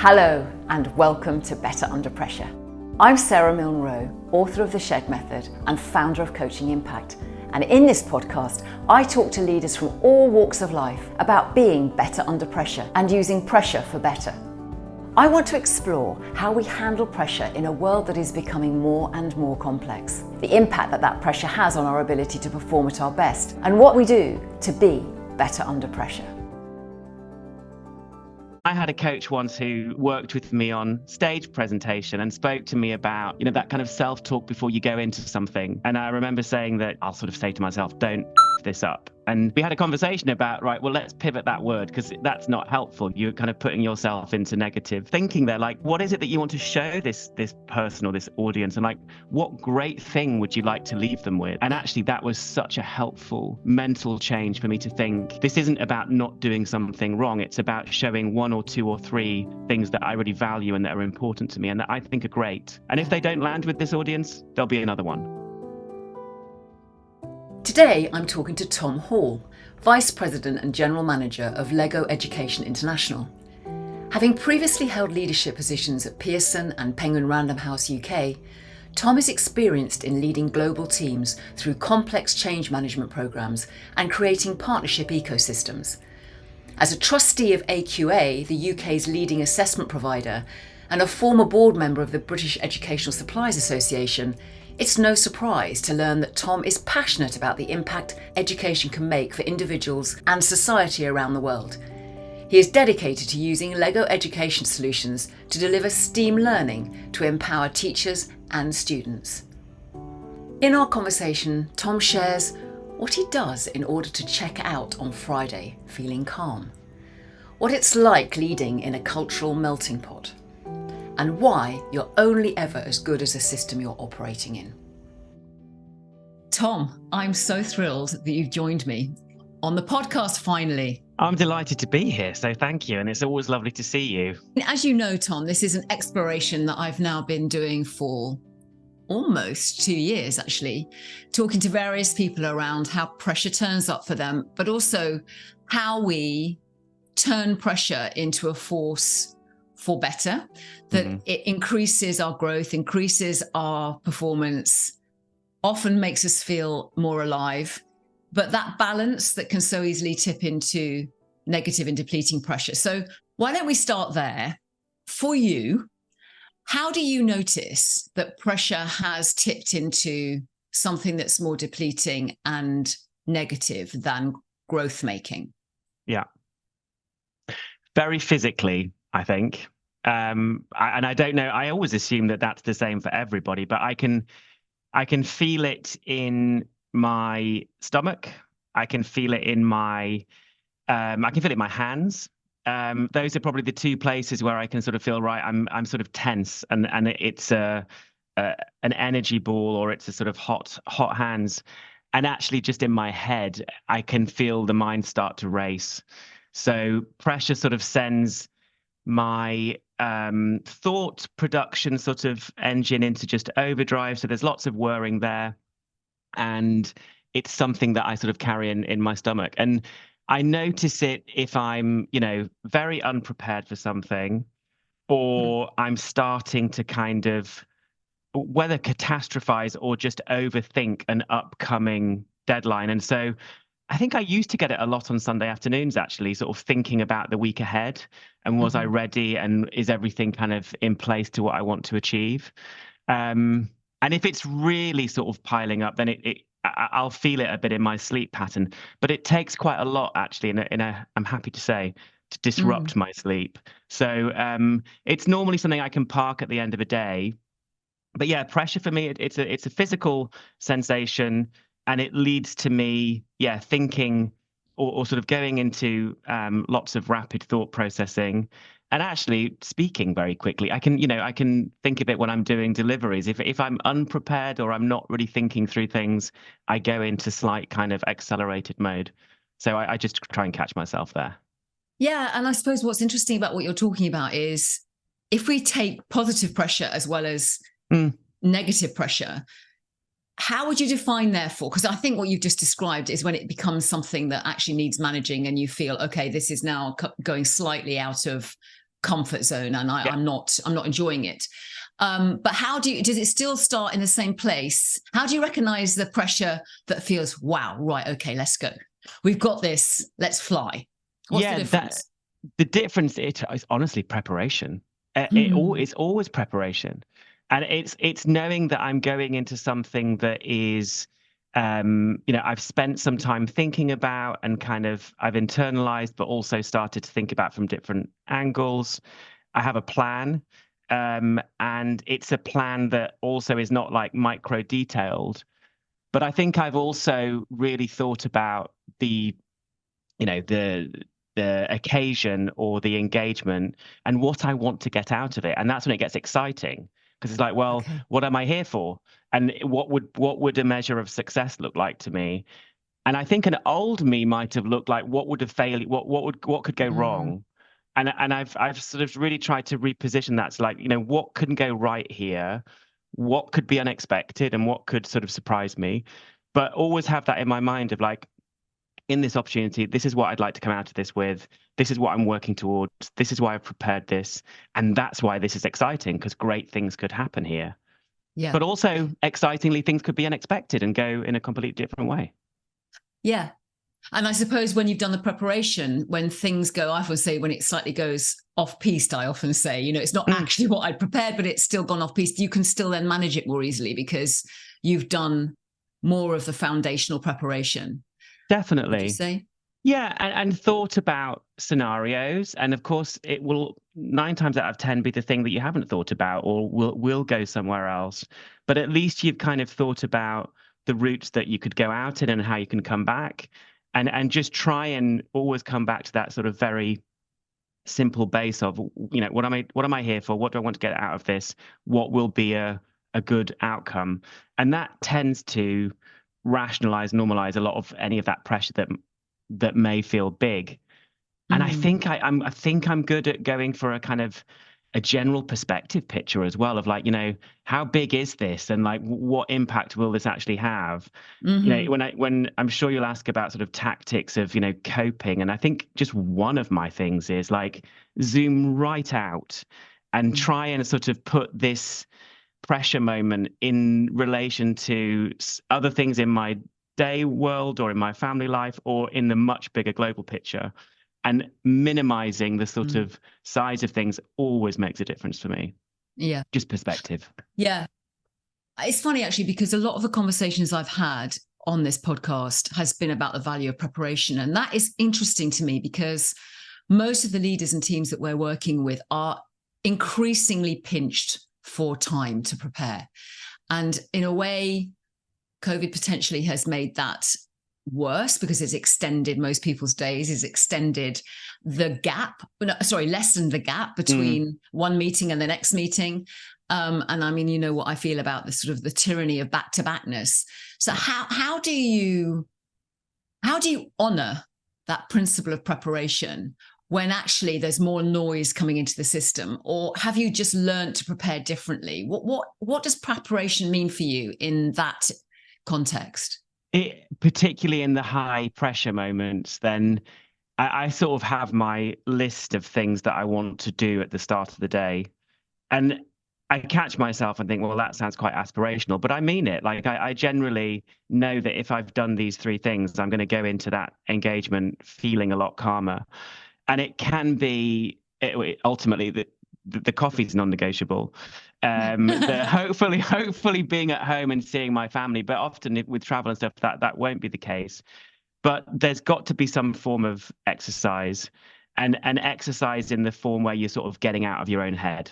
Hello and welcome to Better Under Pressure. I'm Sara Milne Rowe, author of The Shed Method and founder of Coaching Impact. And in this podcast, I talk to leaders from all walks of life about being better under pressure and using pressure for better. I want to explore how we handle pressure in a world that is becoming more and more complex, the impact that pressure has on our ability to perform at our best, and what we do to be better under pressure. I had a coach once who worked with me on stage presentation and spoke to me about, that kind of self-talk before you go into something. And I remember saying that I'll sort of say to myself, don't f this up. And we had a conversation about, right, well, let's pivot that word because that's not helpful. You're kind of putting yourself into negative thinking there. Like, what is it that you want to show this person or this audience? And like, what great thing would you like to leave them with? And actually, that was such a helpful mental change for me to think, this isn't about not doing something wrong. It's about showing one or two or three things that I really value and that are important to me and that I think are great. And if they don't land with this audience, there'll be another one. Today, I'm talking to Tom Hall, Vice President and General Manager of Lego Education International. Having previously held leadership positions at Pearson and Penguin Random House UK, Tom is experienced in leading global teams through complex change management programs and creating partnership ecosystems. As a trustee of AQA, the UK's leading assessment provider, and a former board member of the British Educational Suppliers Association, it's no surprise to learn that Tom is passionate about the impact education can make for individuals and society around the world. He is dedicated to using Lego education solutions to deliver STEAM learning to empower teachers and students. In our conversation, Tom shares what he does in order to check out on Friday feeling calm, what it's like leading in a cultural melting pot, and why you're only ever as good as the system you're operating in. Tom, I'm so thrilled that you've joined me on the podcast finally. I'm delighted to be here, so thank you. And it's always lovely to see you. As you know, Tom, this is an exploration that I've now been doing for almost 2 years, actually, talking to various people around how pressure turns up for them, but also how we turn pressure into a force for better, that it increases our growth, increases our performance, often makes us feel more alive, but that balance that can so easily tip into negative and depleting pressure. So why don't we start there? For you, how do you notice that pressure has tipped into something that's more depleting and negative than growth making? Yeah. Very physically, I think. And I don't know, I always assume that that's the same for everybody, but I can feel it in my stomach. I can feel it in my hands. Those are probably the two places where I can sort of feel, right, I'm sort of tense and it's an energy ball, or it's a sort of hot hands. And actually just in my head, I can feel the mind start to race. So pressure sort of sends my thought production sort of engine into just overdrive. So there's lots of whirring there. And it's something that I sort of carry in my stomach. And I notice it if I'm, very unprepared for something, or I'm starting to kind of whether catastrophize or just overthink an upcoming deadline. And so I think I used to get it a lot on Sunday afternoons, actually, sort of thinking about the week ahead and was I ready and is everything kind of in place to what I want to achieve? And if it's really sort of piling up, then I'll feel it a bit in my sleep pattern. But it takes quite a lot, actually, I'm happy to say, to disrupt my sleep. So it's normally something I can park at the end of a day. But yeah, pressure for me, it's a physical sensation. And it leads to me, thinking or sort of going into lots of rapid thought processing and actually speaking very quickly. I can think of it when I'm doing deliveries. If I'm unprepared or I'm not really thinking through things, I go into slight kind of accelerated mode. So I just try and catch myself there. Yeah. And I suppose what's interesting about what you're talking about is if we take positive pressure as well as negative pressure, how would you define therefore? Because I think what you've just described is when it becomes something that actually needs managing and you feel, okay, this is now going slightly out of comfort zone, and Yeah. I'm not enjoying it. But does it still start in the same place? How do you recognize the pressure that feels, wow, right, okay, let's go. We've got this, let's fly. What's the difference? The difference is honestly preparation. It's always preparation. And it's knowing that I'm going into something that is, I've spent some time thinking about, and kind of I've internalized, but also started to think about from different angles. I have a plan. And it's a plan that also is not like micro detailed, but I think I've also really thought about the occasion or the engagement and what I want to get out of it. And that's when it gets exciting, because it's like, well, what am I here for? And what would a measure of success look like to me? And I think an old me might have looked like, what would have failed? What could go wrong? And I've sort of really tried to reposition that. So like, what couldn't go right here? What could be unexpected, and what could sort of surprise me? But always have that in my mind of like, in this opportunity, this is what I'd like to come out of this with. This is what I'm working towards. This is why I've prepared this. And that's why this is exciting, because great things could happen here. Yeah. But also, excitingly, things could be unexpected and go in a completely different way. Yeah. And I suppose when you've done the preparation, when things go, I often say when it slightly goes off piste, I often say, it's not actually what I'd prepared, but it's still gone off piste. You can still then manage it more easily because you've done more of the foundational preparation. Definitely. Would you say? Yeah, and thought about scenarios, and of course, it will 9 times out of 10 be the thing that you haven't thought about, or will go somewhere else. But at least you've kind of thought about the routes that you could go out in and how you can come back, and just try and always come back to that sort of very simple base of, what am I here for? What do I want to get out of this? What will be a good outcome? And that tends to rationalize, normalize a lot of any of that pressure that may feel big. And I think I'm good at going for a kind of a general perspective picture as well of like, how big is this, and like what impact will this actually have? When I'm sure you'll ask about sort of tactics of coping, and I think just one of my things is like zoom right out and try and sort of put this pressure moment in relation to other things in my day world or in my family life or in the much bigger global picture. And minimizing the sort of size of things always makes a difference for me. Yeah. Just perspective. Yeah. It's funny, actually, because a lot of the conversations I've had on this podcast has been about the value of preparation. And that is interesting to me because most of the leaders and teams that we're working with are increasingly pinched for time to prepare. And in a way, COVID potentially has made that worse because it's extended most people's days, it's extended the gap, lessened the gap between one meeting and the next meeting. And I mean, what I feel about the sort of the tyranny of back-to-backness. So how do you honor that principle of preparation when actually there's more noise coming into the system? Or have you just learned to prepare differently? What does preparation mean for you in that context? Particularly in the high pressure moments, then I sort of have my list of things that I want to do at the start of the day. And I catch myself and think, well, that sounds quite aspirational, but I mean it. Like I generally know that if I've done these 3 things, I'm going to go into that engagement feeling a lot calmer. And it can be ultimately the coffee's non-negotiable. Hopefully being at home and seeing my family, but often with travel and stuff, that won't be the case. But there's got to be some form of exercise, and exercise in the form where you're sort of getting out of your own head.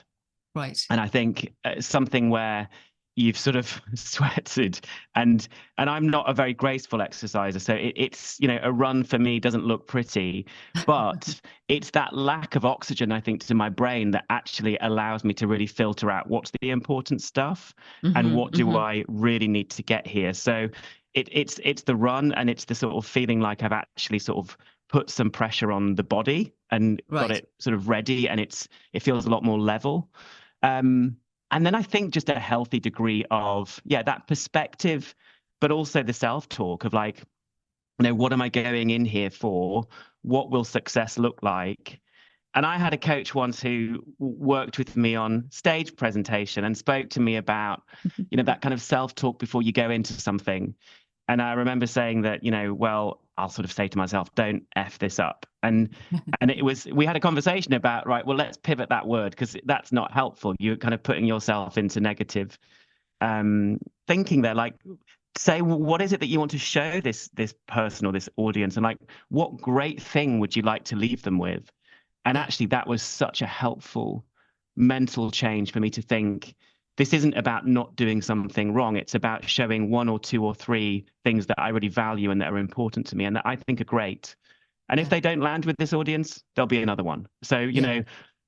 Right. And I think something where you've sort of sweated, and I'm not a very graceful exerciser, so it's a run for me doesn't look pretty, but it's that lack of oxygen, I think, to my brain that actually allows me to really filter out what's the important stuff and what do I really need to get here. So it's the run, and it's the sort of feeling like I've actually sort of put some pressure on the body and got it sort of ready, and it feels a lot more level. And then I think just a healthy degree of, that perspective, but also the self-talk of like, what am I going in here for? What will success look like? And I had a coach once who worked with me on stage presentation and spoke to me about, that kind of self-talk before you go into something. And I remember saying that, well, I'll sort of say to myself, don't F this up. And we had a conversation about, right, well, let's pivot that word because that's not helpful. You're kind of putting yourself into negative thinking there. Like, say, what is it that you want to show this person or this audience? And like, what great thing would you like to leave them with? And actually, that was such a helpful mental change for me to think, this isn't about not doing something wrong. It's about showing one or two or three things that I really value and that are important to me and that I think are great. And if they don't land with this audience, there'll be another one. So,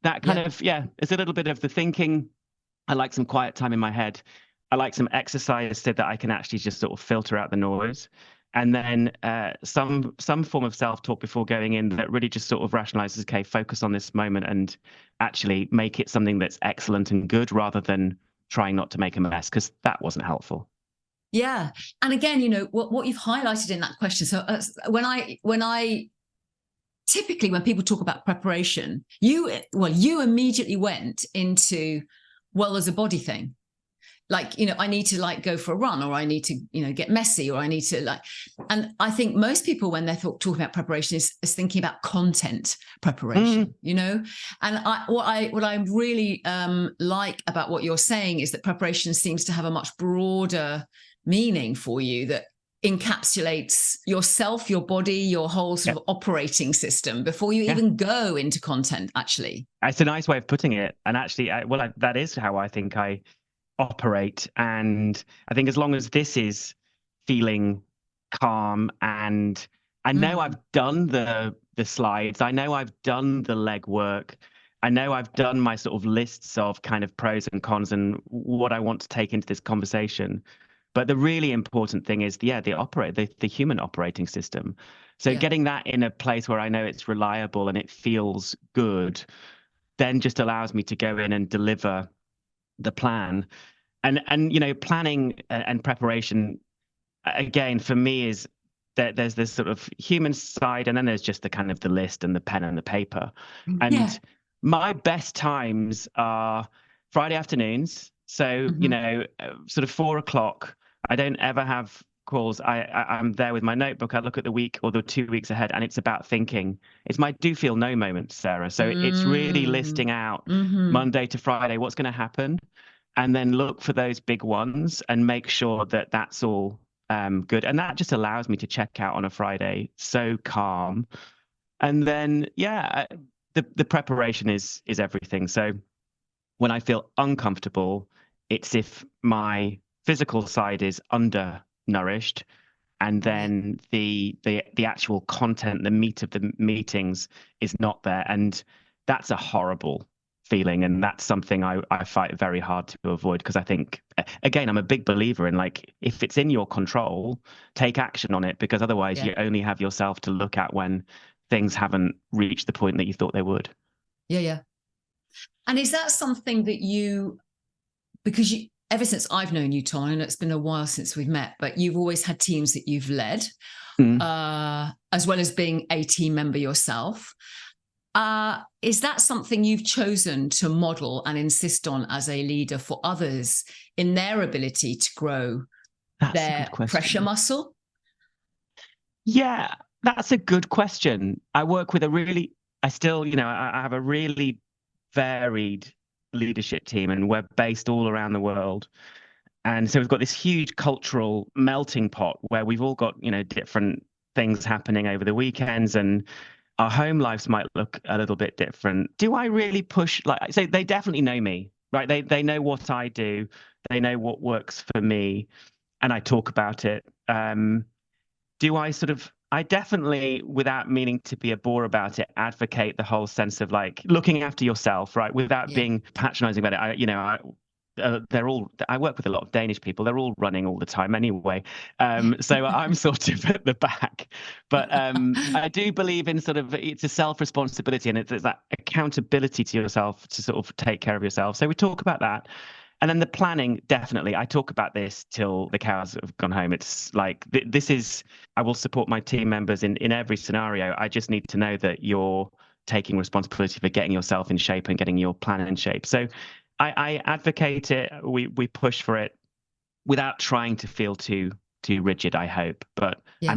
that kind of, it's a little bit of the thinking. I like some quiet time in my head. I like some exercise so that I can actually just sort of filter out the noise. And then some form of self-talk before going in that really just sort of rationalizes, okay, focus on this moment and actually make it something that's excellent and good rather than trying not to make a mess, because that wasn't helpful. Yeah. And again, what you've highlighted in that question. So when I typically, when people talk about preparation, you immediately went into, well, there's a body thing. Like, I need to like go for a run, or I need to, get messy, or I need to like, and I think most people when they're talking about preparation is thinking about content preparation, and what I really like about what you're saying is that preparation seems to have a much broader meaning for you that encapsulates yourself, your body, your whole sort of operating system before you even go into content, actually. It's a nice way of putting it. And actually, that is how I think I operate. And I think as long as this is feeling calm, and I know I've done the slides, I know I've done the legwork, I know I've done my sort of lists of kind of pros and cons and what I want to take into this conversation. But the really important thing is the human operating system. So getting that in a place where I know it's reliable and it feels good, then just allows me to go in and deliver the plan. And planning and preparation, again, for me, is that there's this sort of human side, and then there's just the kind of the list and the pen and the paper. And my best times are Friday afternoons. So, sort of 4:00. I don't ever have calls. I'm there with my notebook. I look at the week or the 2 weeks ahead, and it's about thinking. It's my do feel no moment, Sarah. So it's really listing out Monday to Friday what's going to happen, and then look for those big ones and make sure that that's all good. And that just allows me to check out on a Friday so calm. And then, the preparation is everything. So when I feel uncomfortable, it's if my physical side is undernourished, and then the actual content, the meat of the meetings is not there. And that's a horrible feeling. And that's something I fight very hard to avoid, because I think, again, I'm a big believer in, like, if it's in your control, take action on it, because otherwise you only have yourself to look at when things haven't reached the point that you thought they would. Yeah. And is that something that because ever since I've known you, Tom, and it's been a while since we've met, but you've always had teams that you've led, as well as being a team member yourself. Is that something you've chosen to model and insist on as a leader for others in their ability to grow their pressure muscle? Yeah, that's a good question. I work with I have a really varied leadership team, and we're based all around the world. And so we've got this huge cultural melting pot where we've all got, different things happening over the weekends, and our home lives might look a little bit different. Do I really push? Like, so they definitely know me, right? They know what I do. They know what works for me, and I talk about it. I definitely, without meaning to be a bore about it, advocate the whole sense of like looking after yourself, right? Without being patronizing about it. I work with a lot of Danish people. They're all running all the time anyway. So I'm sort of at the back. But I do believe in sort of, it's a self-responsibility, and it's that accountability to yourself to sort of take care of yourself. So we talk about that. And then the planning, definitely. I talk about this till the cows have gone home. It's like, I will support my team members in every scenario. I just need to know that you're taking responsibility for getting yourself in shape and getting your plan in shape. So I advocate it. We push for it without trying to feel too rigid, I hope. But Yeah.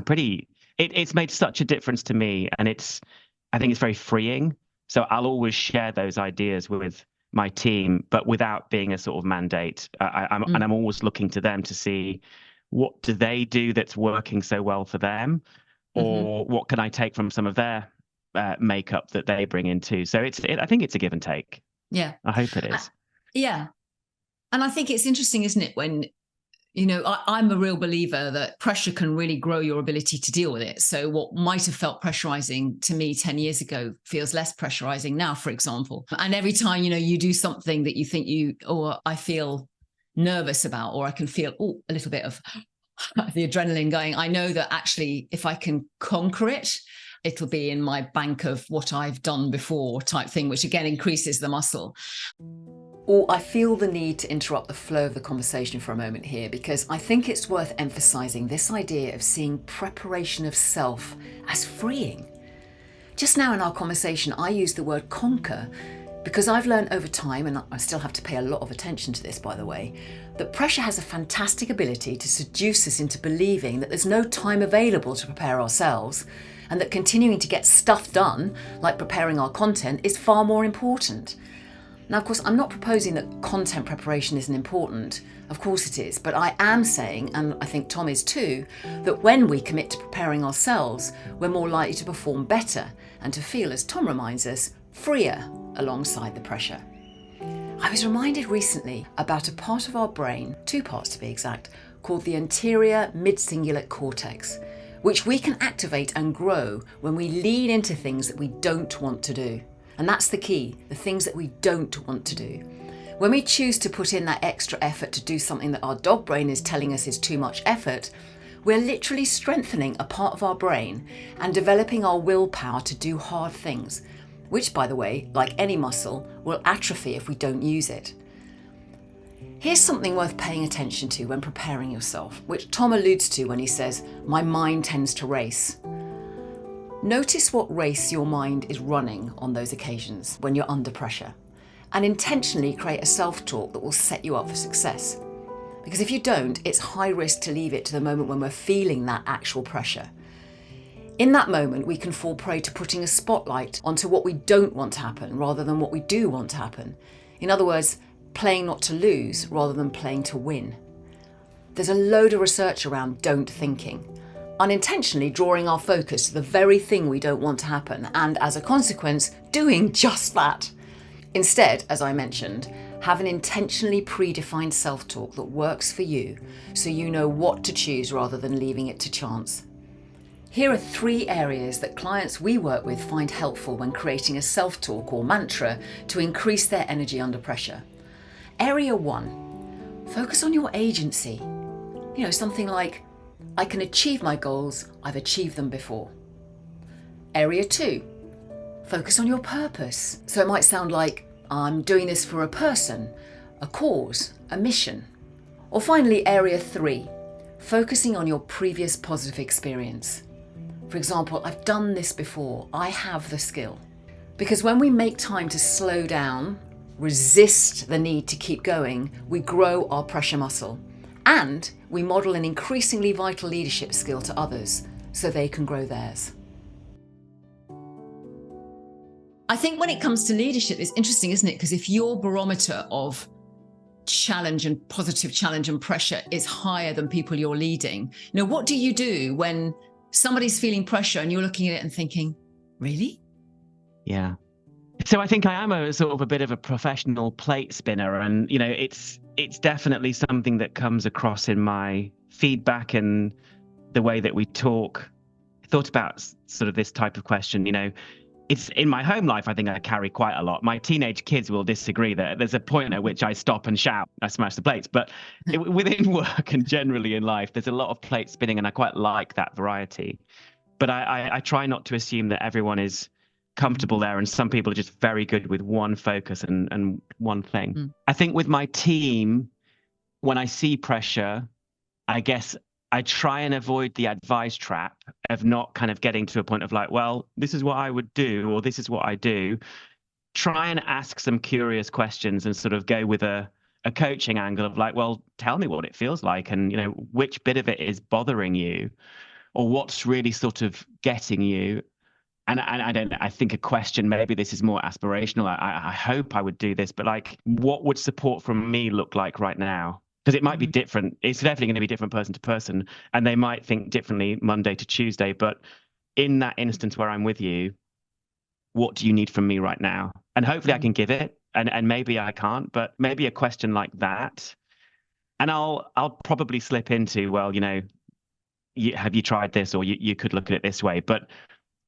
it's made such a difference to me, and I think it's very freeing. So I'll always share those ideas with my team, but without being a sort of mandate. And I'm always looking to them to see, what do they do that's working so well for them, or what can I take from some of their makeup that they bring in too. So I think it's a give and take. Yeah. I hope it is. Yeah. And I think it's interesting, isn't it, when, I'm a real believer that pressure can really grow your ability to deal with it. So what might have felt pressurizing to me 10 years ago feels less pressurizing now, for example. And every time, you do something that you think I feel nervous about, or I can feel a little bit of the adrenaline going, I know that actually if I can conquer it, it'll be in my bank of what I've done before type thing, which again increases the muscle. I feel the need to interrupt the flow of the conversation for a moment here, because I think it's worth emphasising this idea of seeing preparation of self as freeing. Just now in our conversation, I used the word conquer because I've learned over time, and I still have to pay a lot of attention to this, by the way, that pressure has a fantastic ability to seduce us into believing that there's no time available to prepare ourselves, and that continuing to get stuff done, like preparing our content, is far more important. Now, of course, I'm not proposing that content preparation isn't important. Of course it is. But I am saying, and I think Tom is too, that when we commit to preparing ourselves, we're more likely to perform better and to feel, as Tom reminds us, freer alongside the pressure. I was reminded recently about a part of our brain, 2 parts to be exact, called the anterior mid-cingulate cortex, which we can activate and grow when we lean into things that we don't want to do. And that's the key, the things that we don't want to do. When we choose to put in that extra effort to do something that our dog brain is telling us is too much effort, we're literally strengthening a part of our brain and developing our willpower to do hard things, which, by the way, like any muscle, will atrophy if we don't use it. Here's something worth paying attention to when preparing yourself, which Tom alludes to when he says, "My mind tends to race." Notice what race your mind is running on those occasions when you're under pressure, and intentionally create a self-talk that will set you up for success. Because if you don't, it's high risk to leave it to the moment when we're feeling that actual pressure. In that moment, we can fall prey to putting a spotlight onto what we don't want to happen rather than what we do want to happen. In other words, playing not to lose rather than playing to win. There's a load of research around don't thinking, unintentionally drawing our focus to the very thing we don't want to happen, and as a consequence, doing just that. Instead, as I mentioned, have an intentionally predefined self-talk that works for you, so you know what to choose rather than leaving it to chance. Here are 3 areas that clients we work with find helpful when creating a self-talk or mantra to increase their energy under pressure. Area 1, focus on your agency. Something like, I can achieve my goals, I've achieved them before. Area 2, focus on your purpose. So it might sound like, I'm doing this for a person, a cause, a mission. Or finally, area 3, focusing on your previous positive experience. For example, I've done this before, I have the skill. Because when we make time to slow down, resist the need to keep going, we grow our pressure muscle. And we model an increasingly vital leadership skill to others so they can grow theirs. I think when it comes to leadership, it's interesting, isn't it? Because if your barometer of challenge and positive challenge and pressure is higher than people you're leading, what do you do when somebody's feeling pressure and you're looking at it and thinking, really? Yeah. So I think I am a sort of a bit of a professional plate spinner, and it's definitely something that comes across in my feedback and the way that we talk. I thought about sort of this type of question. It's in my home life, I think I carry quite a lot. My teenage kids will disagree that there's a point at which I stop and shout, I smash the plates. But within work and generally in life, there's a lot of plate spinning, and I quite like that variety. But I try not to assume that everyone is comfortable there, and some people are just very good with one focus and one thing. I think with my team, when I see pressure, I guess I try and avoid the advice trap of not kind of getting to a point of like, well, this is what I would do, or this is what I do. Try and ask some curious questions and sort of go with a coaching angle of like, well, tell me what it feels like, and which bit of it is bothering you, or what's really sort of getting you. And I don't know, I think a question, maybe this is more aspirational. I hope I would do this, but like, what would support from me look like right now? Because it might be different. It's definitely going to be different person to person, and they might think differently Monday to Tuesday. But in that instance where I'm with you, what do you need from me right now? And hopefully I can give it, and maybe I can't, but maybe a question like that. And I'll probably slip into, well, have you tried this, or you could look at it this way. But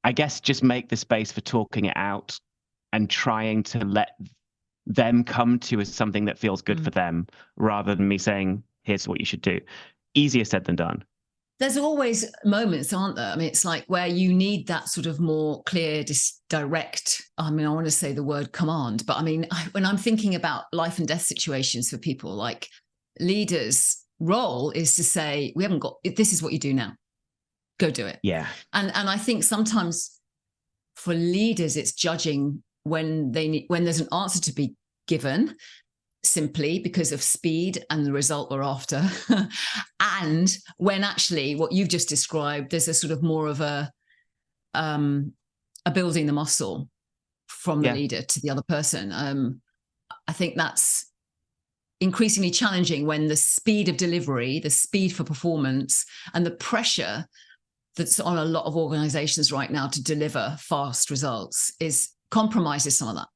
I guess just make the space for talking it out and trying to let them come to as something that feels good for them, rather than me saying, here's what you should do. Easier said than done. There's always moments, aren't there? I mean, it's like where you need that sort of more clear, direct, I mean, I want to say the word command, but I mean, when I'm thinking about life and death situations for people, like, leaders' role is to say, we haven't got, this is what you do now. Go do it. Yeah. And I think sometimes for leaders, it's judging when there's an answer to be given, simply because of speed and the result we're after. And when actually what you've just described, there's a sort of more of a building the muscle from the leader to the other person. I think that's increasingly challenging when the speed of delivery, the speed for performance, and the pressure that's on a lot of organizations right now to deliver fast results compromises some of that.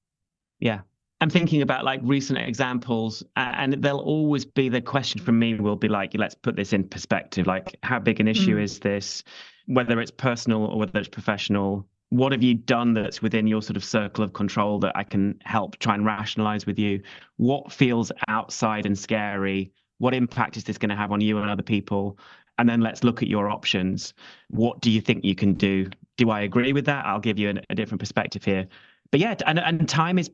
Yeah. I'm thinking about like recent examples, and there'll always be the question from me will be like, let's put this in perspective. Like, how big an issue is this, whether it's personal or whether it's professional? What have you done that's within your sort of circle of control that I can help try and rationalize with you? What feels outside and scary? What impact is this going to have on you and other people? And then let's look at your options. What do you think you can do? Do I agree with that? I'll give you a different perspective here. But yeah, and time is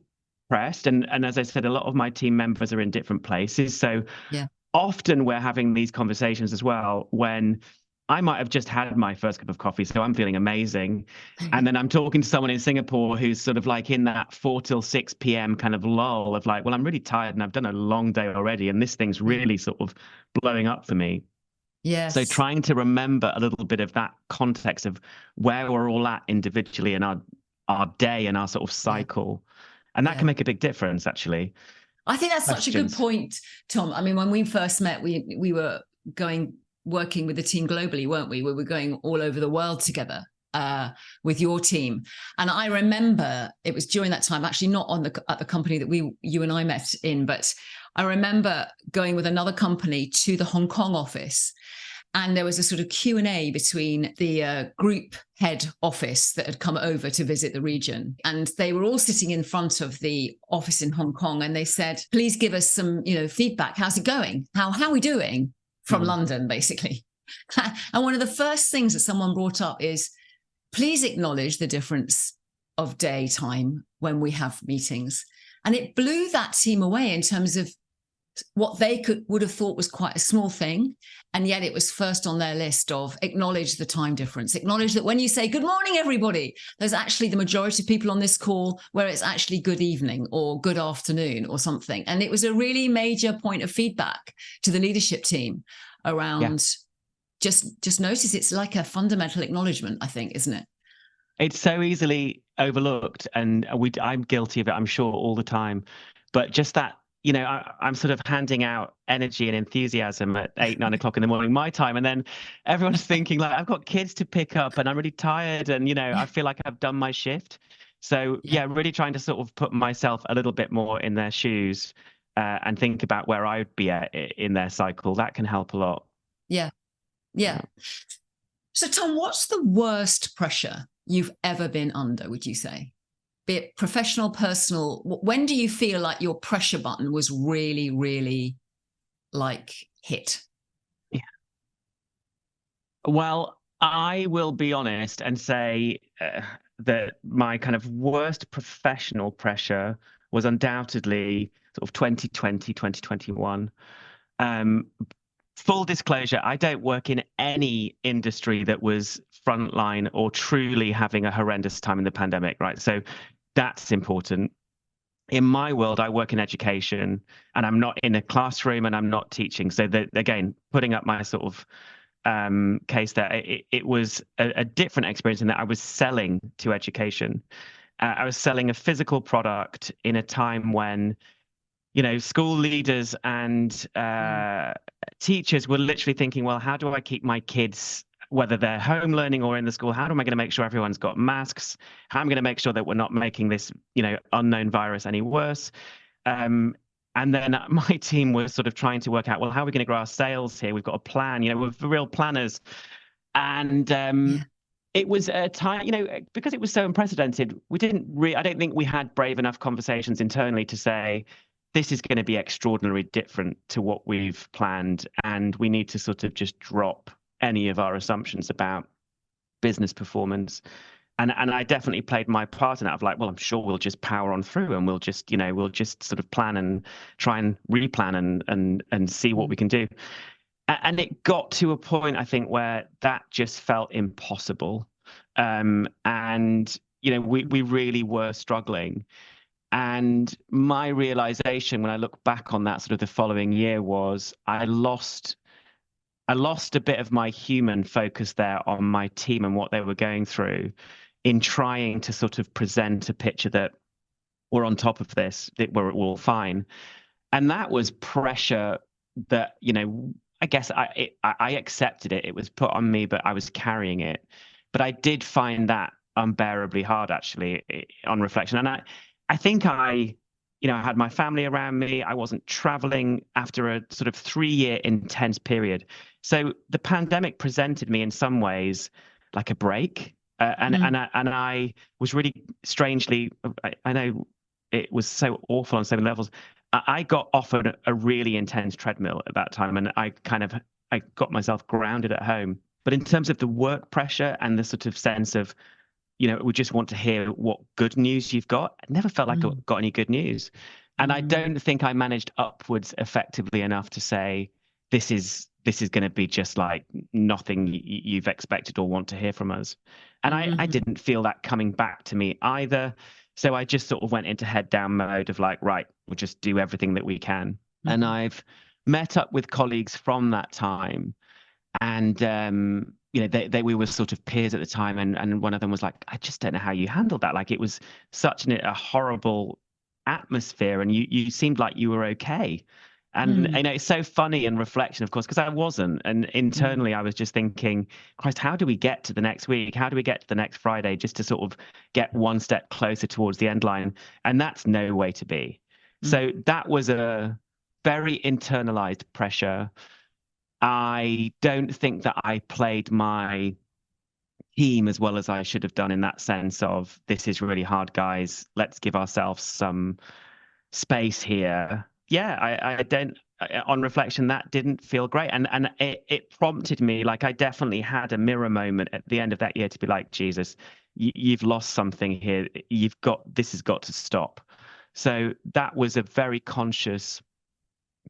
pressed. And as I said, a lot of my team members are in different places. So often we're having these conversations as well when I might have just had my first cup of coffee, so I'm feeling amazing. And then I'm talking to someone in Singapore who's sort of like in that 4 till 6 p.m. kind of lull of like, well, I'm really tired and I've done a long day already, and this thing's really sort of blowing up for me. Yes. So trying to remember a little bit of that context of where we're all at individually in our day and our sort of cycle. And that can make a big difference, actually. I think that's such a good point, Tom. I mean, when we first met, we were working with the team globally, weren't we? We were going all over the world together with your team. And I remember it was during that time, actually not at the company that you and I met in, but I remember going with another company to the Hong Kong office. And there was a sort of Q&A between the group head office that had come over to visit the region. And they were all sitting in front of the office in Hong Kong. And they said, please give us some, feedback. How's it going? How are we doing from London, basically? And one of the first things that someone brought up is, please acknowledge the difference of daytime when we have meetings. And it blew that team away in terms of what they would have thought was quite a small thing. And yet it was first on their list of acknowledge the time difference. Acknowledge that when you say, good morning, everybody, there's actually the majority of people on this call where it's actually good evening or good afternoon or something. And it was a really major point of feedback to the leadership team around just notice. It's like a fundamental acknowledgement, I think, isn't it? It's so easily overlooked, and I'm guilty of it, I'm sure, all the time. But just that, I'm sort of handing out energy and enthusiasm at 8, 9 o'clock in the morning, my time. And then everyone's thinking like, I've got kids to pick up and I'm really tired. And, I feel like I've done my shift. So really trying to sort of put myself a little bit more in their shoes and think about where I would be at in their cycle. That can help a lot. Yeah. So Tom, what's the worst pressure you've ever been under, would you say? Be it professional, personal, when do you feel like your pressure button was really, really like hit? Yeah. Well, I will be honest and say that my kind of worst professional pressure was undoubtedly sort of 2020, 2021. full disclosure, I don't work in any industry that was frontline or truly having a horrendous time in the pandemic, right? So that's important. In my world, I work in education, and I'm not in a classroom, and I'm not teaching. So that, again, putting up my sort of case there, it was a different experience in that I was selling to education. I was selling a physical product in a time when, school leaders and teachers were literally thinking, well, how do I keep my kids, whether they're home learning or in the school, how am I going to make sure everyone's got masks? How am I going to make sure that we're not making this, unknown virus any worse? And then my team was sort of trying to work out, well, how are we going to grow our sales here? We've got a plan, we're real planners. And it was a time, because it was so unprecedented, I don't think we had brave enough conversations internally to say, this is going to be extraordinarily different to what we've planned, and we need to sort of just drop any of our assumptions about business performance. And I definitely played my part in that of like, well, I'm sure we'll just power on through, and we'll just sort of plan and try and replan and see what we can do. And it got to a point, I think, where that just felt impossible. And, we really were struggling. And my realization when I look back on that sort of the following year was I lost a bit of my human focus there on my team and what they were going through in trying to sort of present a picture that we're on top of this, that we're all fine. And that was pressure that, I guess I accepted it. It was put on me, but I was carrying it. But I did find that unbearably hard, actually, on reflection. And I think I had my family around me. I wasn't traveling after a sort of 3-year intense period. So the pandemic presented me in some ways like a break. And I was really strangely, I know it was so awful on so many levels. I got offered a really intense treadmill at that time, and I got myself grounded at home. But in terms of the work pressure and the sort of sense of, we just want to hear what good news you've got, I never felt like I got any good news. And I don't think I managed upwards effectively enough to say, this is going to be just like nothing you've expected or want to hear from us. And I didn't feel that coming back to me either. So I just sort of went into head down mode of like, right, we'll just do everything that we can. And I've met up with colleagues from that time, and we were sort of peers at the time, and one of them was like, I just don't know how you handled that. Like, it was such a horrible atmosphere, and you seemed like you were okay. And it's so funny in reflection, of course, because I wasn't. And internally, I was just thinking, Christ, how do we get to the next week? How do we get to the next Friday, just to sort of get one step closer towards the end line? And that's no way to be. So that was a very internalized pressure. I don't think that I played my team as well as I should have done, in that sense of, this is really hard, guys. Let's give ourselves some space here. Yeah, I don't, on reflection, that didn't feel great. And it prompted me, like, I definitely had a mirror moment at the end of that year to be like, Jesus, you've lost something here. This has got to stop. So that was a very conscious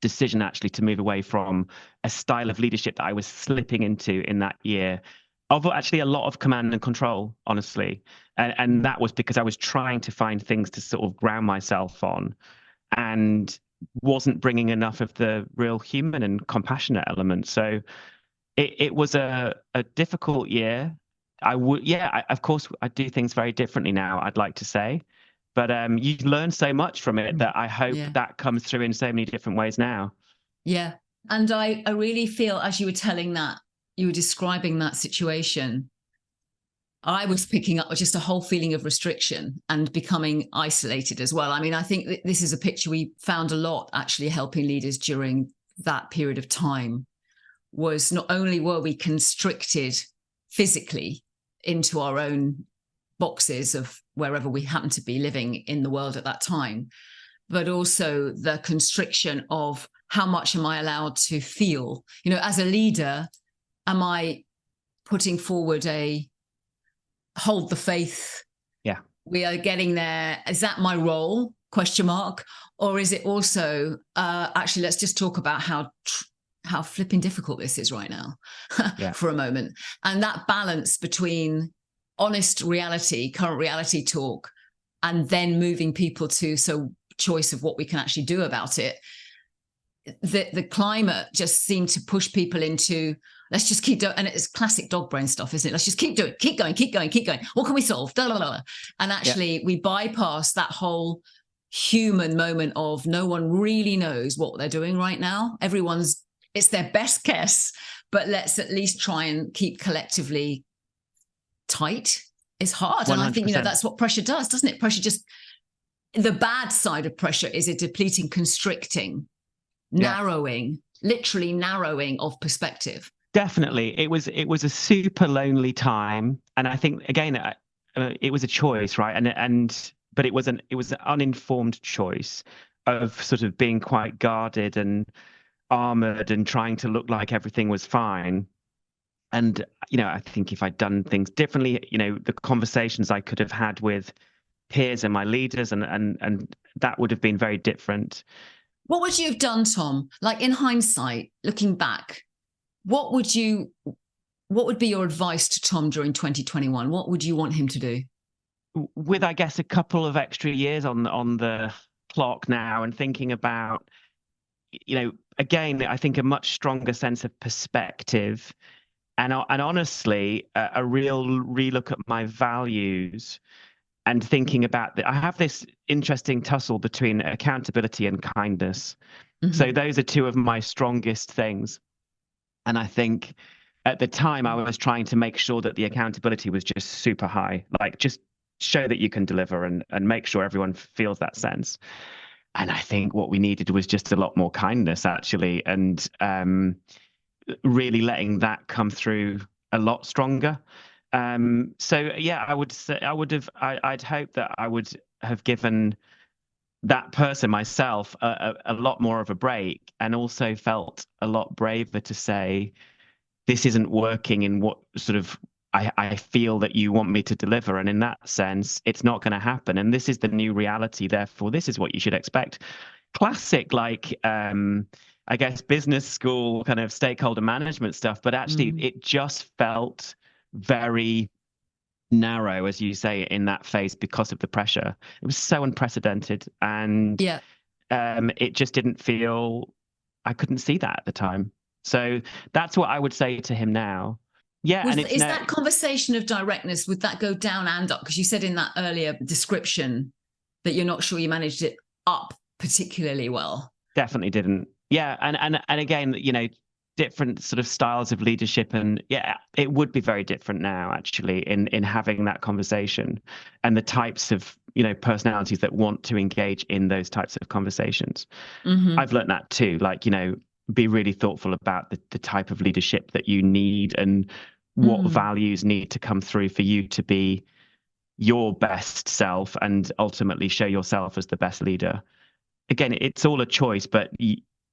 decision, actually, to move away from a style of leadership that I was slipping into in that year, of actually a lot of command and control, honestly. And that was because I was trying to find things to sort of ground myself on, and wasn't bringing enough of the real human and compassionate element. So it was a difficult year. Of course, I do things very differently now, I'd like to say. But you learn so much from it that I hope that comes through in so many different ways now. Yeah. And I really feel, as you were telling that, you were describing that situation, I was picking up just a whole feeling of restriction and becoming isolated as well. I mean, I think this is a picture we found a lot actually helping leaders during that period of time, was not only were we constricted physically into our own boxes of wherever we happen to be living in the world at that time, but also the constriction of how much am I allowed to feel? As a leader, am I putting forward a hold the faith? Yeah, we are getting there. Is that my role? Question mark. Or is it also actually, let's just talk about how how flipping difficult this is right now Yeah. for a moment. And that balance between honest reality, current reality talk, and then moving people to choice of what we can actually do about it. The climate just seemed to push people into, let's just keep doing, and it's classic dog brain stuff, isn't it? Let's just keep doing, keep going, keep going, keep going. What can we solve? Da, da, da, da. And actually, we bypass that whole human moment of no one really knows what they're doing right now. It's their best guess, but let's at least try and keep collectively tight. It's hard. 100%. And I think, that's what pressure does, doesn't it? Pressure just, the bad side of pressure is a depleting, constricting, narrowing, literally narrowing of perspective. Definitely. It was a super lonely time. And I think, again, it was a choice, right? But it was an uninformed choice of sort of being quite guarded and armored and trying to look like everything was fine. And, I think if I'd done things differently, the conversations I could have had with peers and my leaders and that would have been very different. What would you have done, Tom? Like, in hindsight, looking back, what would be your advice to Tom during 2021? What would you want him to do? With, I guess, a couple of extra years on the clock now, and thinking about, again, I think a much stronger sense of perspective, and honestly, a real relook at my values, and thinking about that. I have this interesting tussle between accountability and kindness. Mm-hmm. So those are two of my strongest things. And I think at the time I was trying to make sure that the accountability was just super high, like just show that you can deliver and make sure everyone feels that sense. And I think what we needed was just a lot more kindness, actually, and really letting that come through a lot stronger. So yeah, I would say I'd hope that I would have given that person, myself, a lot more of a break, and also felt a lot braver to say, this isn't working in what sort of I feel that you want me to deliver. And in that sense, it's not going to happen. And this is the new reality. Therefore, this is what you should expect. Classic, like, I guess, business school kind of stakeholder management stuff. But actually, it just felt very narrow, as you say, in that phase because of the pressure. It was so unprecedented. And it just didn't feel, I couldn't see that at the time. So that's what I would say to him now. Yeah. Is that conversation of directness, would that go down and up? Because you said in that earlier description that you're not sure you managed it up particularly well. Definitely didn't. Yeah. And again, different sort of styles of leadership, and it would be very different now, actually, in having that conversation, and the types of personalities that want to engage in those types of conversations. Mm-hmm. I've learned that too, like, be really thoughtful about the type of leadership that you need and what values need to come through for you to be your best self and ultimately show yourself as the best leader. Again, it's all a choice, but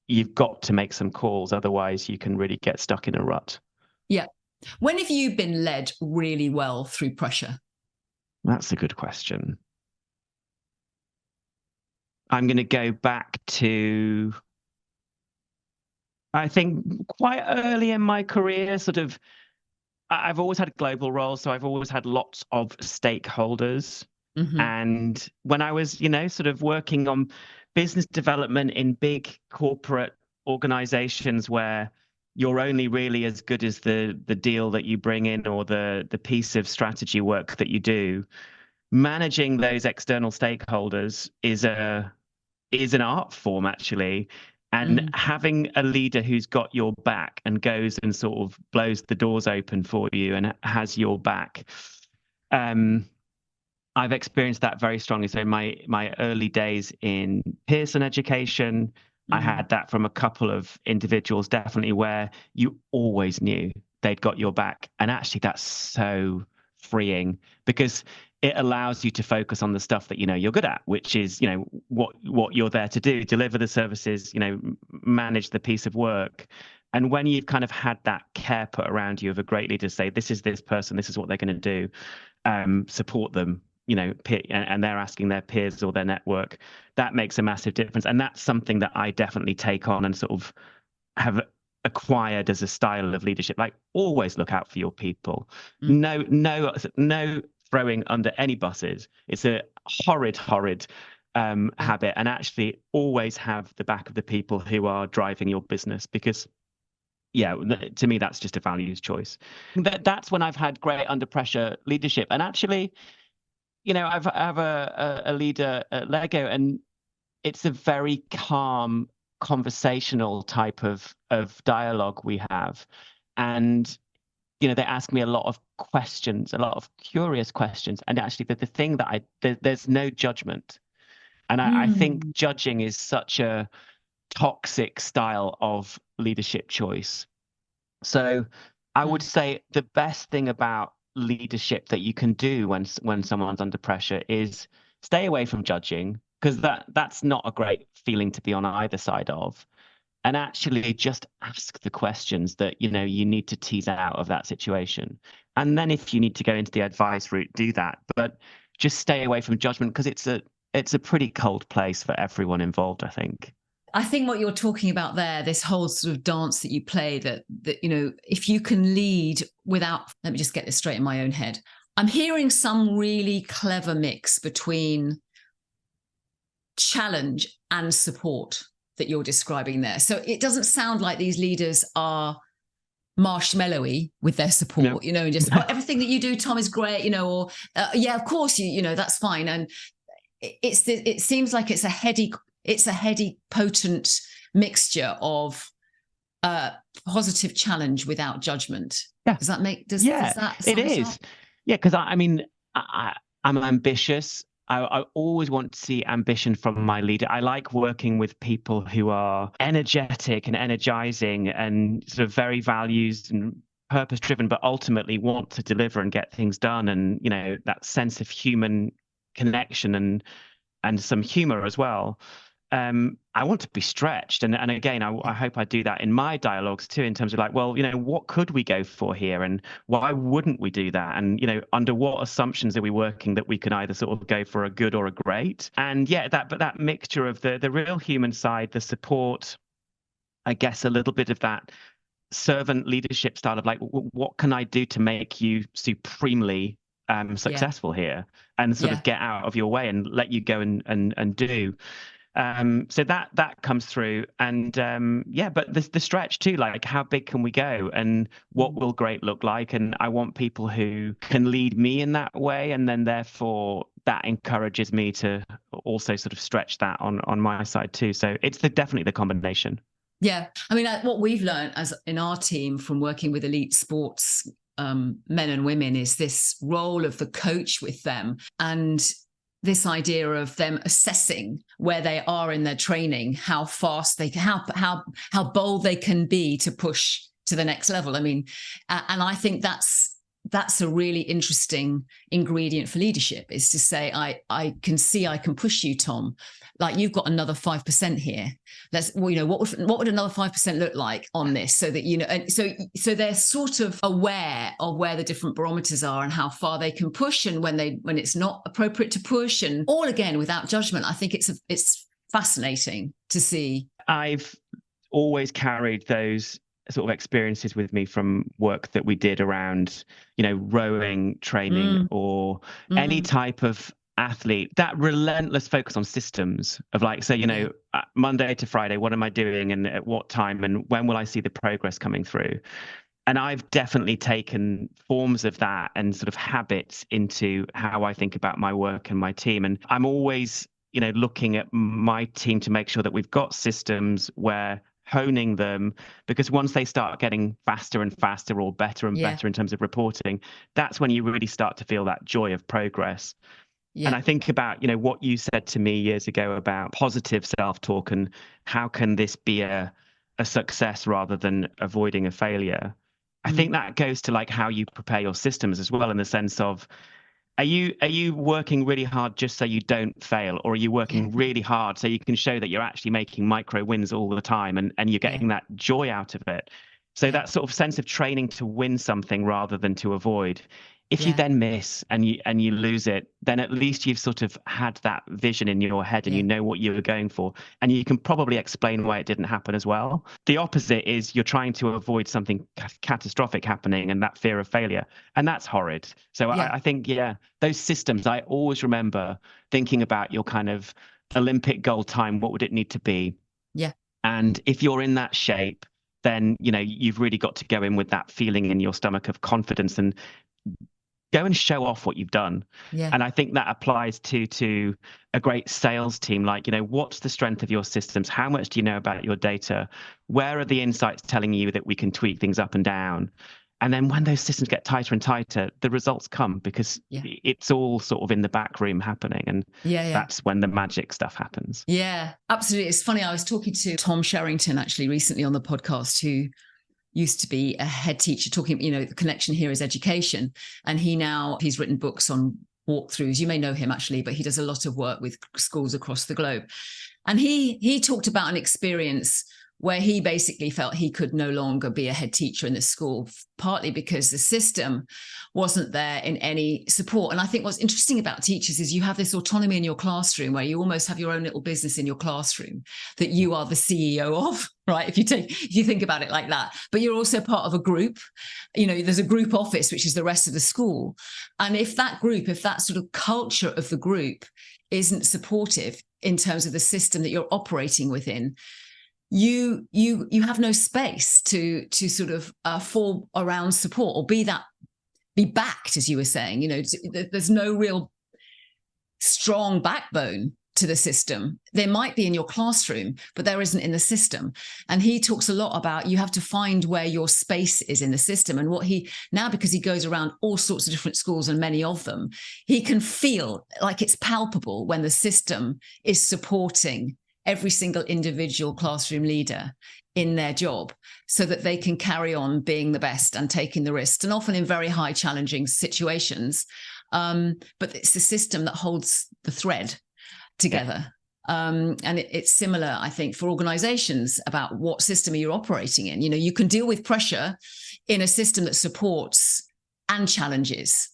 you've got to make some calls, otherwise you can really get stuck in a rut. Yeah. When have you been led really well through pressure? That's a good question. I'm going to go back to, I think, quite early in my career, sort of, I've always had global roles, so I've always had lots of stakeholders. Mm-hmm. And when I was, sort of working on business development in big corporate organizations where you're only really as good as the deal that you bring in or the piece of strategy work that you do, managing those external stakeholders is an art form, actually. And having a leader who's got your back and goes and sort of blows the doors open for you and has your back. I've experienced that very strongly. So my early days in Pearson education, I had that from a couple of individuals, definitely, where you always knew they'd got your back. And actually, that's so freeing, because it allows you to focus on the stuff that you're good at, which is what you're there to do, deliver the services, manage the piece of work. And when you've kind of had that care put around you of a great leader, say, this is this person, this is what they're going to do, support them, and they're asking their peers or their network, that makes a massive difference. And that's something that I definitely take on and sort of have acquired as a style of leadership. Like, always look out for your people. Mm. No throwing under any buses. It's a horrid Yeah. habit. And actually always have the back of the people who are driving your business, because yeah, to me, that's just a values choice. That's when I've had great under pressure leadership. And actually, I have a leader at Lego, and it's a very calm, conversational type of dialogue we have. And they ask me a lot of questions, a lot of curious questions. And actually, the thing that there's no judgment. And I think Mm. judging is such a toxic style of leadership choice. So I would Mm. say the best thing about leadership that you can do when someone's under pressure is stay away from judging, because that's not a great feeling to be on either side of. And actually just ask the questions that you need to tease out of that situation. And then if you need to go into the advice route, do that. But just stay away from judgment, because it's a pretty cold place for everyone involved, I think. I think what you're talking about there, this whole sort of dance that you play, that if you can lead without, let me just get this straight in my own head. I'm hearing some really clever mix between challenge and support that you're describing there. So it doesn't sound like these leaders are marshmallowy with their support, No. and just everything that you do, Tom, is great, or yeah, of course, that's fine. And it seems like it's a heady, potent mixture of positive challenge without judgment. Yeah. Does that make does that it is. Yeah, because I'm ambitious. I always want to see ambition from my leader. I like working with people who are energetic and energizing and sort of very values and purpose driven, but ultimately want to deliver and get things done. And that sense of human connection and some humor as well. I want to be stretched. And again, I hope I do that in my dialogues too, in terms of like, well, what could we go for here? And why wouldn't we do that? And, under what assumptions are we working that we can either sort of go for a good or a great? And yeah, but that mixture of the real human side, the support, I guess a little bit of that servant leadership style of like, what can I do to make you supremely successful here, and sort of get out of your way and let you go and do. So that comes through. And but the stretch too, like how big can we go and what will great look like? And I want people who can lead me in that way, and then therefore that encourages me to also sort of stretch that on my side too. So it's definitely the combination. Yeah, I mean, what we've learned as in our team from working with elite sports men and women is this role of the coach with them, and this idea of them assessing where they are in their training, how fast they can, how bold they can be to push to the next level. I mean, and I think that's a really interesting ingredient for leadership, is to say, I can see I can push you, Tom. Like, you've got another 5% here. What would another 5% look like on this, so that and so they're sort of aware of where the different barometers are and how far they can push, and when it's not appropriate to push, and all again without judgment. I think it's fascinating to see. I've always carried those sort of experiences with me from work that we did around, rowing training or any type of athlete, that relentless focus on systems of like, so, Monday to Friday, what am I doing and at what time and when will I see the progress coming through? And I've definitely taken forms of that and sort of habits into how I think about my work and my team. And I'm always, looking at my team to make sure that we've got systems where honing them, because once they start getting faster and faster or better and better in terms of reporting, that's when you really start to feel that joy of progress. And I think about, what you said to me years ago about positive self-talk and how can this be a success rather than avoiding a failure. I think that goes to like how you prepare your systems as well, in the sense of, are you working really hard just so you don't fail, or are you working really hard so you can show that you're actually making micro wins all the time and you're getting that joy out of it? So that sort of sense of training to win something rather than to avoid If you then miss and you lose it, then at least you've sort of had that vision in your head and you know what you were going for, and you can probably explain why it didn't happen as well. The opposite is you're trying to avoid something catastrophic happening and that fear of failure, and that's horrid. So I think, those systems, I always remember thinking about your kind of Olympic goal time. What would it need to be? Yeah. And if you're in that shape, then, you know, you've really got to go in with that feeling in your stomach of confidence and go and show off what you've done. Yeah. And I think that applies to a great sales team. Like, you know, what's the strength of your systems? How much do you know about your data? Where are the insights telling you that we can tweak things up and down? And then when those systems get tighter and tighter, the results come because it's all sort of in the back room happening. And that's when the magic stuff happens. Yeah, absolutely. It's funny. I was talking to Tom Sherrington actually recently on the podcast, who used to be a head teacher, talking, you know, the connection here is education. And he's written books on walkthroughs. You may know him actually, but he does a lot of work with schools across the globe. And he talked about an experience where he basically felt he could no longer be a head teacher in the school, partly because the system wasn't there in any support. And I think what's interesting about teachers is you have this autonomy in your classroom where you almost have your own little business in your classroom that you are the CEO of, right? If you think about it like that, but you're also part of a group. You know, there's a group office, which is the rest of the school. And if that sort of culture of the group isn't supportive in terms of the system that you're operating within, you have no space to sort of fall around support or be backed, as you were saying. You know, there's no real strong backbone to the system. There might be in your classroom, but there isn't in the system. And he talks a lot about you have to find where your space is in the system. And because he goes around all sorts of different schools and many of them, he can feel like it's palpable when the system is supporting every single individual classroom leader in their job so that they can carry on being the best and taking the risks, and often in very high challenging situations. But it's the system that holds the thread together. And it's similar, I think, for organizations about what system you're operating in. You know, you can deal with pressure in a system that supports and challenges,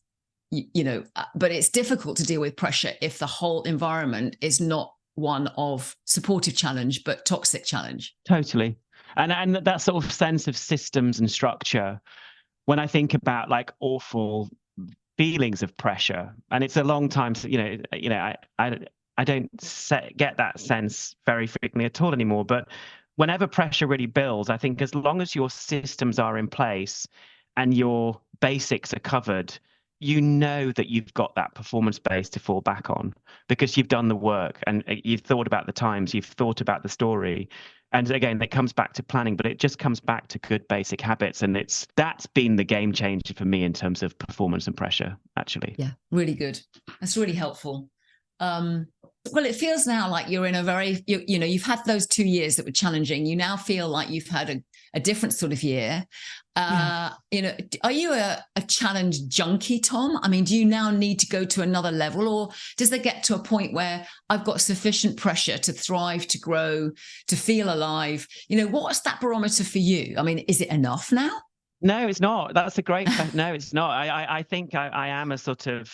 but it's difficult to deal with pressure if the whole environment is not one of supportive challenge, but toxic challenge. Totally. And that sort of sense of systems and structure, when I think about like awful feelings of pressure, and it's a long time, I don't get that sense very frequently at all anymore. But whenever pressure really builds, I think as long as your systems are in place and your basics are covered, you know that you've got that performance base to fall back on because you've done the work and you've thought about the times, you've thought about the story. And again, it comes back to planning, but it just comes back to good basic habits. And that's been the game changer for me in terms of performance and pressure, actually. Yeah, really good. That's really helpful. Well, it feels now like you're in a very, you've had those 2 years that were challenging. You now feel like you've had a different sort of year. Are you a challenge junkie, Tom? I mean, do you now need to go to another level, or does there get to a point where I've got sufficient pressure to thrive, to grow, to feel alive? You know, what's that barometer for you? I mean, is it enough now? No, it's not. That's a great question. No, it's not. I think I am a sort of,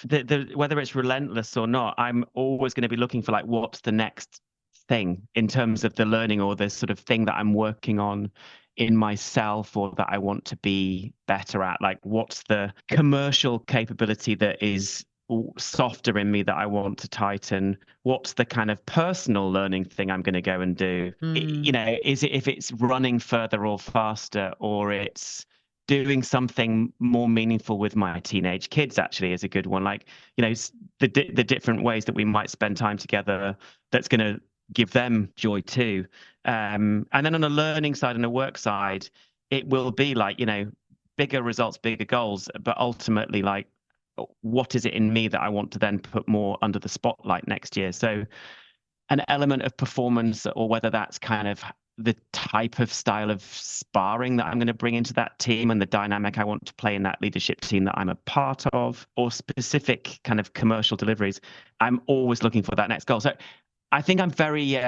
whether it's relentless or not, I'm always going to be looking for like, what's the next thing in terms of the learning or the sort of thing that I'm working on in myself or that I want to be better at. Like, what's the commercial capability that is softer in me that I want to tighten? What's the kind of personal learning thing I'm going to go and do? Is it if it's running further or faster, or it's doing something more meaningful with my teenage kids actually is a good one. Like, the different ways that we might spend time together that's going to give them joy too. And then on a learning side and a work side, it will be like, bigger results, bigger goals, but ultimately like, what is it in me that I want to then put more under the spotlight next year? So an element of performance, or whether that's kind of the type of style of sparring that I'm going to bring into that team and the dynamic I want to play in that leadership team that I'm a part of, or specific kind of commercial deliveries, I'm always looking for that next goal. So I think I'm very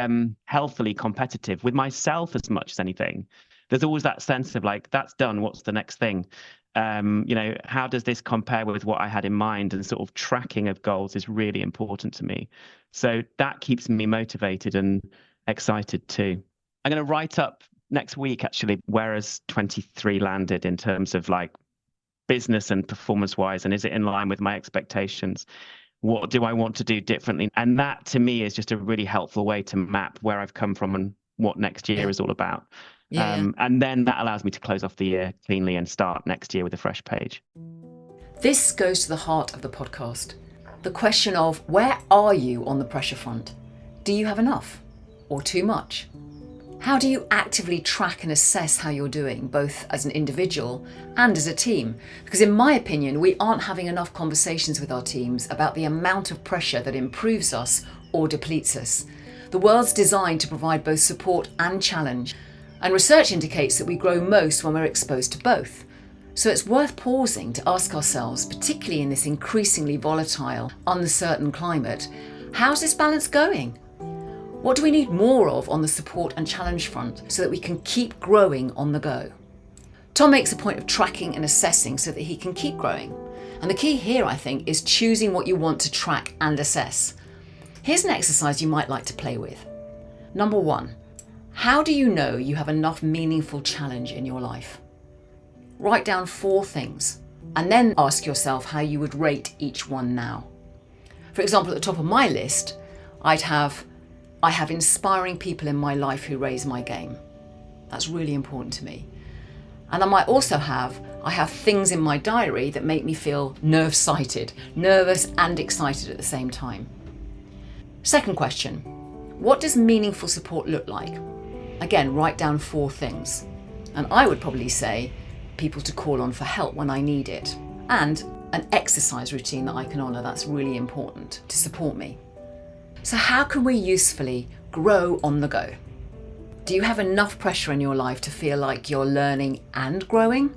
healthily competitive with myself as much as anything. There's always that sense of like, that's done, what's the next thing? How does this compare with what I had in mind? And sort of tracking of goals is really important to me. So that keeps me motivated and excited too. I'm going to write up next week, actually, where has 23 landed in terms of like business and performance wise, and is it in line with my expectations? What do I want to do differently? And that to me is just a really helpful way to map where I've come from and what next year is all about. And then that allows me to close off the year cleanly and start next year with a fresh page. This goes to the heart of the podcast. The question of, where are you on the pressure front? Do you have enough or too much? How do you actively track and assess how you're doing, both as an individual and as a team? Because in my opinion, we aren't having enough conversations with our teams about the amount of pressure that improves us or depletes us. The world's designed to provide both support and challenge, and research indicates that we grow most when we're exposed to both. So it's worth pausing to ask ourselves, particularly in this increasingly volatile, uncertain climate, how's this balance going? What do we need more of on the support and challenge front so that we can keep growing on the go? Tom makes a point of tracking and assessing so that he can keep growing. And the key here, I think, is choosing what you want to track and assess. Here's an exercise you might like to play with. Number 1, how do you know you have enough meaningful challenge in your life? Write down 4 things and then ask yourself how you would rate each one now. For example, at the top of my list, I have inspiring people in my life who raise my game. That's really important to me. And I might also I have things in my diary that make me feel nerve-sighted, nervous and excited at the same time. Second question, what does meaningful support look like? Again, write down 4 things. And I would probably say people to call on for help when I need it, and an exercise routine that I can honour. That's really important to support me. So how can we usefully grow on the go? Do you have enough pressure in your life to feel like you're learning and growing?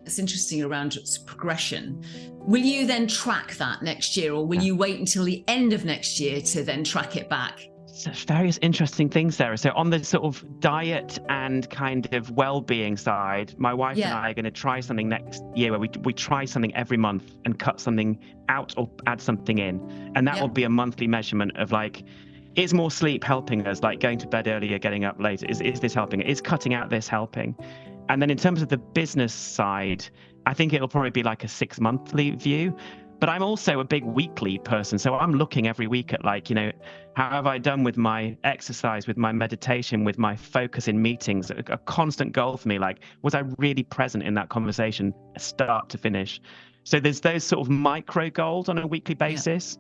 It's interesting around progression. Will you then track that next year, or will you wait until the end of next year to then track it back? So various interesting things, Sarah. So on the sort of diet and kind of well-being side, my wife and I are going to try something next year where we try something every month and cut something out or add something in. And that will be a monthly measurement of like, is more sleep helping us? Like going to bed earlier, getting up later, is this helping? Is cutting out this helping? And then in terms of the business side, I think it'll probably be like a 6-monthly view. But I'm also a big weekly person. So I'm looking every week at like, how have I done with my exercise, with my meditation, with my focus in meetings? A constant goal for me, like, was I really present in that conversation, start to finish? So there's those sort of micro goals on a weekly basis,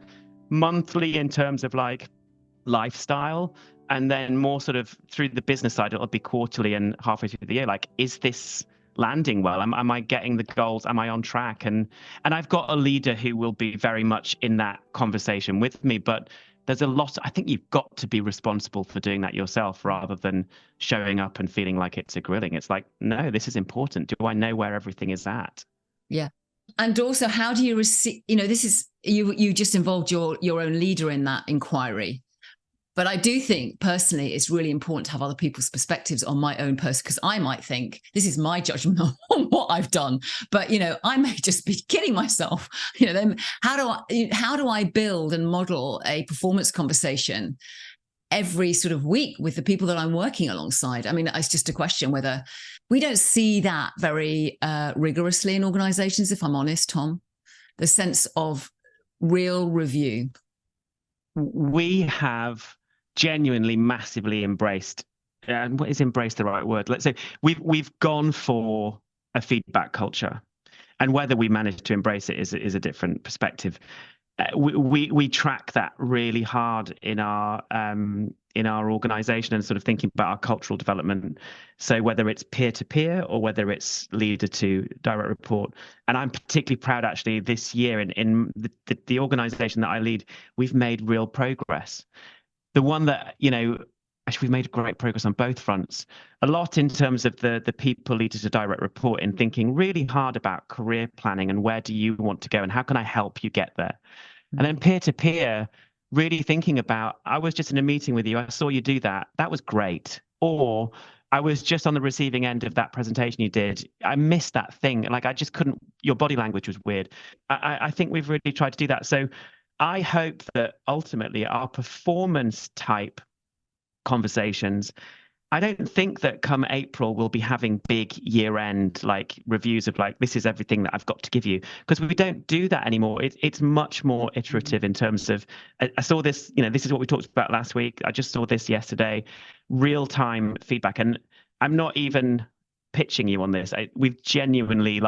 monthly in terms of like lifestyle, and then more sort of through the business side, it'll be quarterly and halfway through the year. Like, is this landing well? Am I getting the goals? Am I on track? And I've got a leader who will be very much in that conversation with me, but there's a lot. I think you've got to be responsible for doing that yourself rather than showing up and feeling like it's a grilling. It's like, no, this is important. Do I know where everything is at? Yeah. And also, how do you receive, this is, you just involved your own leader in that inquiry. But I do think personally, it's really important to have other people's perspectives on my own person, because I might think this is my judgment on what I've done, but I may just be kidding myself. Then how do I build and model a performance conversation every sort of week with the people that I'm working alongside? I mean, it's just a question whether we don't see that very rigorously in organizations, if I'm honest, Tom, the sense of real review. We have genuinely massively embraced, and what is embrace the right word? Let's say we've gone for a feedback culture, and whether we manage to embrace it is a different perspective. We track that really hard in our organization and sort of thinking about our cultural development. So whether it's peer to peer or whether it's leader to direct report, and I'm particularly proud actually this year in the organization that I lead, we've made real progress. The one that, actually we've made great progress on both fronts, a lot in terms of the people leader to direct report, in thinking really hard about career planning and where do you want to go and how can I help you get there? And then peer to peer, really thinking about, I was just in a meeting with you, I saw you do that, that was great. Or I was just on the receiving end of that presentation you did. I missed that thing. Like, I just couldn't, your body language was weird. I think we've really tried to do that. So I hope that ultimately our performance type conversations, I don't think that come April we'll be having big year-end like reviews of like, this is everything that I've got to give you, because we don't do that anymore. It's much more iterative in terms of, I saw this, this is what we talked about last week. I just saw this yesterday, real-time feedback. And I'm not even pitching you on this. We've genuinely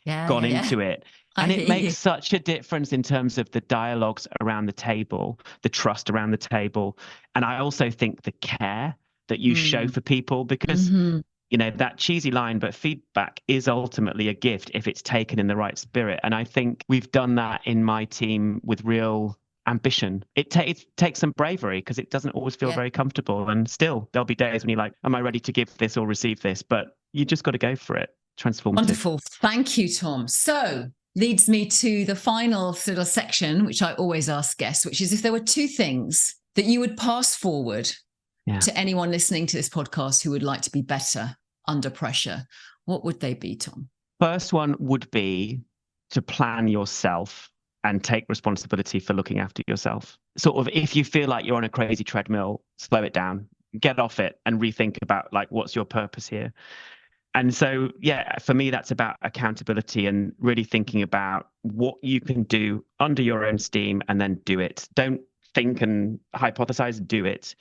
gone into it. And it makes such a difference in terms of the dialogues around the table, the trust around the table. And I also think the care that you show for people, because that cheesy line, but feedback is ultimately a gift if it's taken in the right spirit. And I think we've done that in my team with real ambition. It takes some bravery, because it doesn't always feel very comfortable. And still, there'll be days when you're like, am I ready to give this or receive this? But you just got to go for it. Transformative. Wonderful. Thank you, Tom. So leads me to the final sort of section, which I always ask guests, which is if there were two things that you would pass forward to anyone listening to this podcast who would like to be better under pressure, what would they be, Tom? First one would be to plan yourself and take responsibility for looking after yourself. Sort of, if you feel like you're on a crazy treadmill, slow it down, get off it and rethink about like, what's your purpose here? And so, for me, that's about accountability and really thinking about what you can do under your own steam and then do it. Don't think and hypothesize, do it.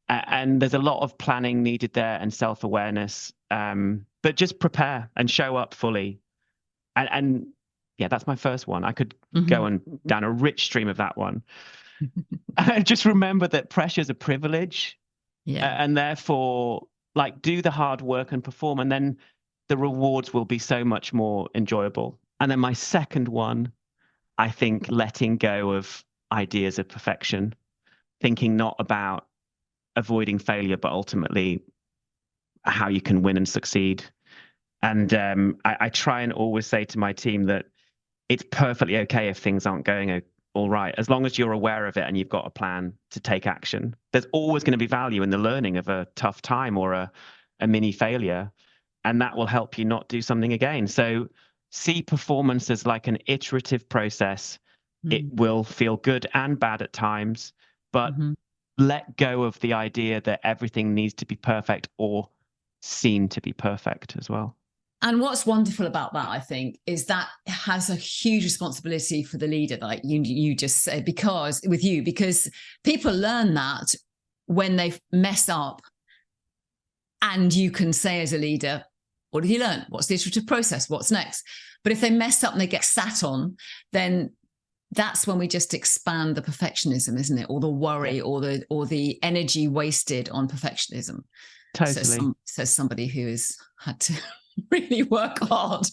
And there's a lot of planning needed there and self-awareness, but just prepare and show up fully. And that's my first one. I could go on down a rich stream of that one. And just remember that pressure is a privilege, and therefore, do the hard work and perform, and then the rewards will be so much more enjoyable. And then my second one, I think letting go of ideas of perfection, thinking not about avoiding failure, but ultimately how you can win and succeed. And I try and always say to my team that it's perfectly okay if things aren't going all right, as long as you're aware of it and you've got a plan to take action. There's always going to be value in the learning of a tough time or a mini failure, and that will help you not do something again. So see performance as like an iterative process. It will feel good and bad at times, but let go of the idea that everything needs to be perfect or seen to be perfect as well. And what's wonderful about that, I think, is that has a huge responsibility for the leader, like you just said, because people learn that when they mess up, and you can say as a leader, what did you learn? What's the iterative process? What's next? But if they mess up and they get sat on, then that's when we just expand the perfectionism, isn't it? Or the worry, or the energy wasted on perfectionism. Totally. Says somebody who has had to really work hard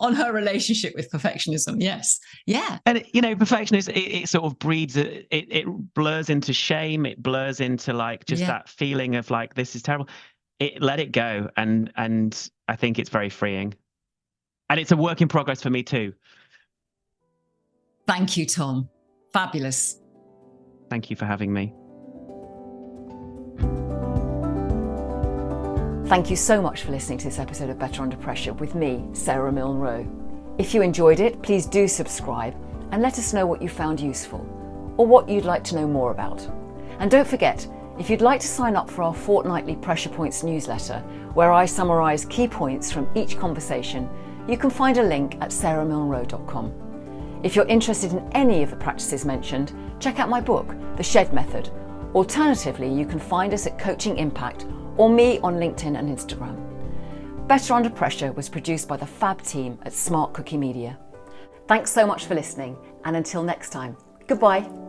on her relationship with perfectionism. Yes. Yeah. And perfectionism, it sort of breeds it blurs into shame. It blurs into that feeling of like, this is terrible. Let it go. And I think it's very freeing. And it's a work in progress for me too. Thank you, Tom. Fabulous. Thank you for having me. Thank you so much for listening to this episode of Better Under Pressure with me, Sara Milne Rowe. If you enjoyed it, please do subscribe and let us know what you found useful or what you'd like to know more about. And don't forget, if you'd like to sign up for our fortnightly Pressure Points newsletter, where I summarise key points from each conversation, you can find a link at saramilnerowe.com. If you're interested in any of the practices mentioned, check out my book, The Shed Method. Alternatively, you can find us at Coaching Impact or me on LinkedIn and Instagram. Better Under Pressure was produced by the fab team at Smart Cookie Media. Thanks so much for listening, and until next time, goodbye.